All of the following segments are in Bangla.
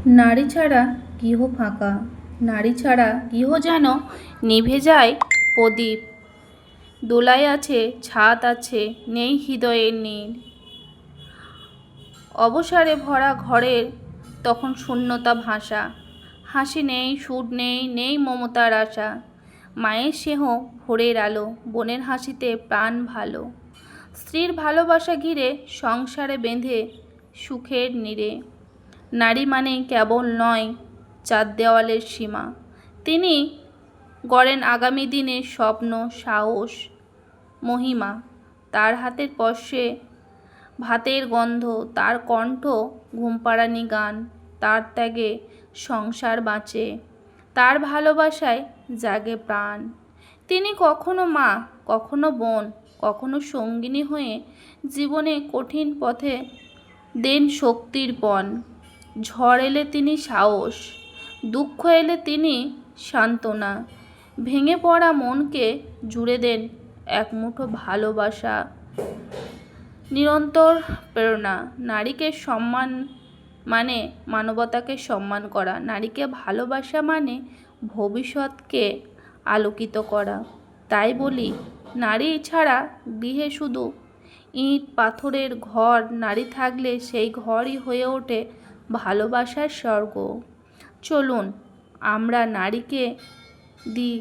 নারী ছাড়া গৃহ ফাঁকা, নারী ছাড়া গৃহ যেন নিভে যায় প্রদীপ। দোলায় আছে, ছাদ আছে, নেই হৃদয়ের নীড়। অবসারে ভরা ঘরের তখন শূন্যতা ভাষা। হাসি নেই, সুর নেই, নেই মমতার আশা। মায়ের স্নেহ ভোরের আলো, বোনের হাসিতে প্রাণ ভালো। স্ত্রীর ভালোবাসা ঘিরে সংসারে বেঁধে সুখের নীড়ে। নারী মানে কেবল নয় চার দেওয়ালের সীমা, তিনি গড়েন আগামী দিনের স্বপ্ন, সাহস, মহিমা। তার হাতের স্পর্শে ভাতের গন্ধ, তার কণ্ঠ ঘুমপাড়ানি গান, তার ত্যাগে সংসার বাঁচে, তার ভালোবাসায় জাগে প্রাণ। তিনি কখনো মা, কখনো বোন, কখনো সঙ্গিনী হয়ে জীবনে কঠিন পথে দেন শক্তির পণ। ঝড় এলে তিনি সাহস, দুঃখ এলে তিনি সান্ত্বনা। ভেঙে পড়া মনকে জুড়ে দেন এক মুঠো ভালোবাসা, নিরন্তর প্রেরণা। নারীকে সম্মান মানে মানবতাকে সম্মান করা, নারীকে ভালোবাসা মানে ভবিষ্যৎকে আলোকিত করা। তাই বলি, নারী ছাড়া গৃহে শুধু ইট পাথরের ঘর, নারী থাকলে সেই ঘরই হয়ে ওঠে ভালোবাসার স্বর্গ। চলুন আমরা নারীকে দিই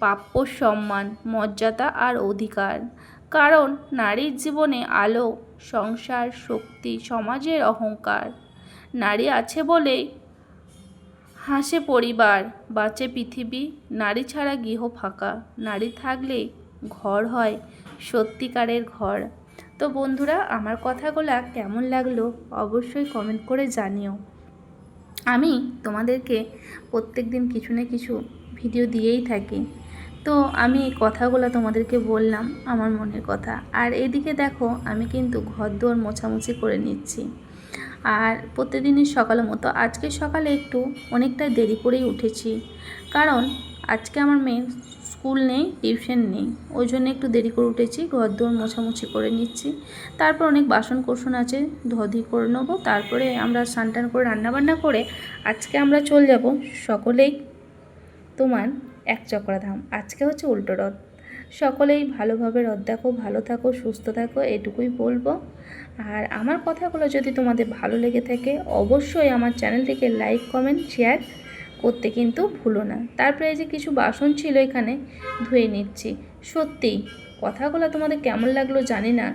প্রাপ্য সম্মান, মর্যাদা আর অধিকার। কারণ নারীর জীবনে আলো, সংসার, শক্তি, সমাজের অহংকার। নারী আছে বলেই হাসে পরিবার, বাঁচে পৃথিবী। নারী ছাড়া গৃহ ফাঁকা, নারী থাকলেই ঘর হয় সত্যিকারের ঘর। তো বন্ধুরা, আমার কথাগুলো কেমন লাগলো অবশ্যই কমেন্ট করে জানিও। আমি তোমাদেরকে প্রত্যেক দিন কিছু না কিছু ভিডিও দিয়েই থাকি। তো আমি এই কথাগুলো তোমাদেরকে বললাম, আমার মনের কথা। আর এদিকে দেখো, আমি কিন্তু ঘরদোর মোছামুছি করে নিচ্ছি। আর প্রতিদিনই সকালের মতো আজকে সকালে একটু অনেকটা দেরি করেই উঠেছি, কারণ আজকে আমার মেয়ের স্কুল নেই, টিউশন নেই, ওই জন্য একটু দেরি করে উঠেছি। ঘরদোর মোছামুছি করে নিচ্ছি, তারপর অনেক বাসন কোসন আছে ধোয়াধুয়ি করে নেবো। তারপরে আমরা স্নান টান করে রান্নাবান্না করে আজকে আমরা চলে যাব সকলেই তোমার একচক্রা ধাম। আজকে হচ্ছে উল্টো রথ। সকলেই ভালোভাবে রথ দেখো, ভালো থাকো, সুস্থ থাকো, এটুকুই বলবো। আর আমার কথাগুলো যদি তোমাদের ভালো লেগে থাকে অবশ্যই আমার চ্যানেলটিকে লাইক, কমেন্ট, শেয়ার করতে কিন্তু ভুলো না। তারপরে এই যে কিছু বাসন ছিল এখানে ধুয়ে নিচ্ছি। সত্যি কথাগুলো তোমাদের কেমন লাগলো জানি না,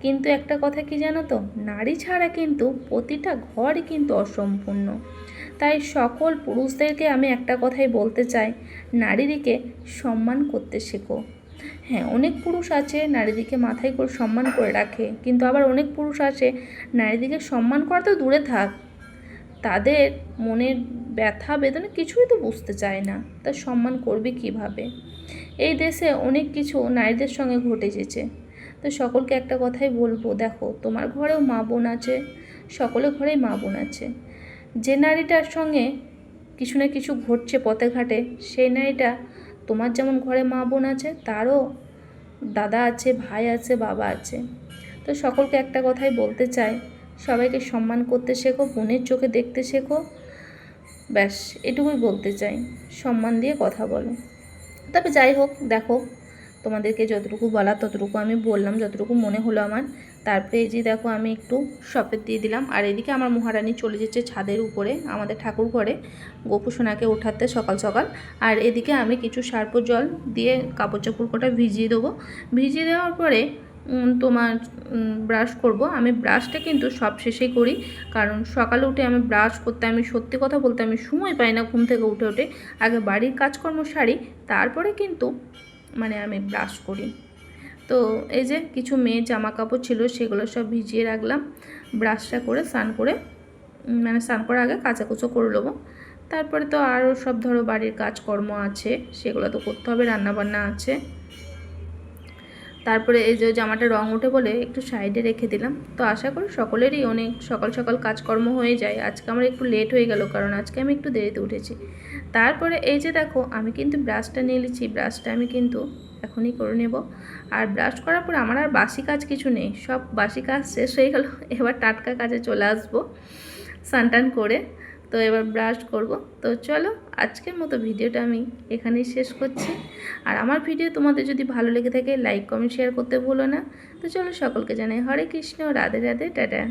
কিন্তু একটা কথা কি জানো তো, নারী ছাড়া কিন্তু প্রতিটা ঘরই কিন্তু অসম্পূর্ণ। তাই সকল পুরুষদেরকে আমি একটা কথাই বলতে চাই, নারীদিকে সম্মান করতে শেখো। হ্যাঁ, অনেক পুরুষ আছে নারীদিকে মাথায় করে সম্মান করে রাখে, কিন্তু আবার অনেক পুরুষ আছে নারীদিকে সম্মান করা তো দূরে থাক, তাদের মনের ব্যথা বেদনা কিছুই তো বুঝতে চায় না, তা সম্মান করবে কিভাবে? এই দেশে অনেক কিছু নারীদের সঙ্গে ঘটে গেছে। তো সকলকে একটা কথাই বলবো, দেখো তোমার ঘরেও মা বোন আছে, সকলের ঘরেই মা বোন আছে। যে নারীটার সঙ্গে কিছু না কিছু ঘটছে পথে ঘাটে, সেই নারীটা তোমার যেমন ঘরে মা বোন আছে, তারও দাদা আছে, ভাই আছে, বাবা আছে। তো সকলকে একটা কথাই বলতে চাই, সবাইকে সম্মান করতে শেখো, বোনের চোখে দেখতে শেখো, ব্যাস এটুকুই বলতে চাই। সম্মান দিয়ে কথা বলো। তবে যাই হোক, দেখো তোমাদেরকে যতটুকু বলা ততটুকু আমি বললাম, যতটুকু মনে হলো আমার। তারপরে এই যে দেখো আমি একটু শপের দিয়ে দিলাম। আর এদিকে আমার মহারানী চলে যাচ্ছে ছাদের উপরে আমাদের ঠাকুর ঘরে গোপু সোনাকে ওঠাতে সকাল সকাল। আর এদিকে আমি কিছু সার্প জল দিয়ে কাপড় চাপড় কটা ভিজিয়ে দেবো। ভিজিয়ে দেওয়ার পরে তোমার ব্রাশ করব। আমি ব্রাশটা কিন্তু সব শেষেই করি, কারণ সকালে উঠে আমি ব্রাশ করতে, আমি সত্যি কথা বলতে আমি সময় পাই না ঘুম থেকে উঠে আগে বাড়ির কাজকর্ম সারি, তারপরে কিন্তু আমি ব্রাশ করি। তো এই যে কিছু মেয়ের জামা কাপড় ছিল সেগুলো সব ভিজিয়ে রাখলাম। ব্রাশটা করে স্নান করে স্নান করার আগে কাচাকুচো করে নেবো। তারপরে তো আরও সব ধরো বাড়ির কাজকর্ম আছে, সেগুলো তো করতে হবে, রান্নাবান্না আছে। তারপরে এই যে জামাটা রং ওঠে বলে একটু সাইডে রেখে দিলাম। তো আশা করি সকলেরই অনেক সকাল সকাল কাজকর্ম হয়ে যায়। আজকে আমার একটু লেট হয়ে গেল, কারণ আজকে আমি একটু দেরিতে উঠেছি। তারপরে এই যে দেখো আমি কিন্তু ব্রাশটা নিয়ে নিচ্ছি, ব্রাশটা আমি কিন্তু এখনই করে নেব। আর ব্রাশ করার পর আমার আর বাসি কাজ কিছু নেই, সব বাসি কাজ শেষ হয়ে গেল। এবার টাটকা কাজে চলে আসবো স্নান টান করে। তো এবার ব্রাশ করব। তো চলো আজকের মতো ভিডিওটা আমি এখানেই শেষ করছি। আর আমার ভিডিও তোমাদের যদি ভালো লেগে থাকে লাইক কমেন্ট শেয়ার করতে ভুলো না। তো চলো সকলকে জানাই হরে কৃষ্ণ, রাধে রাধে, টাটা।